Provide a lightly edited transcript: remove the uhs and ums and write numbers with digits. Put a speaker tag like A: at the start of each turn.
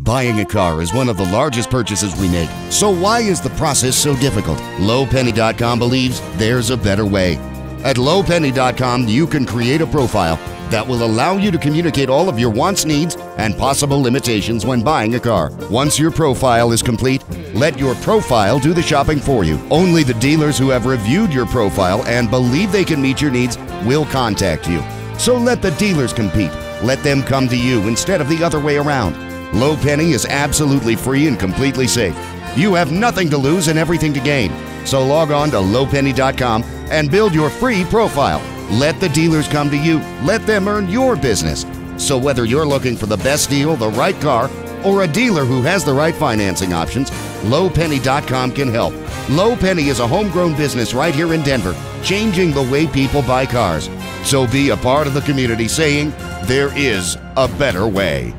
A: Buying a car is one of the largest purchases we make, so why is the process so difficult? LowPenny.com believes there's a better way. At LowPenny.com, you can create a profile that will allow you to communicate all of your wants, needs, and possible limitations when buying a car. Once your profile is complete, let your profile do the shopping for you. Only the dealers who have reviewed your profile and believe they can meet your needs will contact you. So let the dealers compete. Let them come to you instead of the other way around. Low Penny is absolutely free and completely safe. You have nothing to lose and everything to gain. So log on to lowpenny.com and build your free profile. Let the dealers come to you. Let them earn your business. So whether you're looking for the best deal, the right car, or a dealer who has the right financing options, lowpenny.com can help. Low Penny is a homegrown business right here in Denver, changing the way people buy cars. So be a part of the community saying, there is a better way.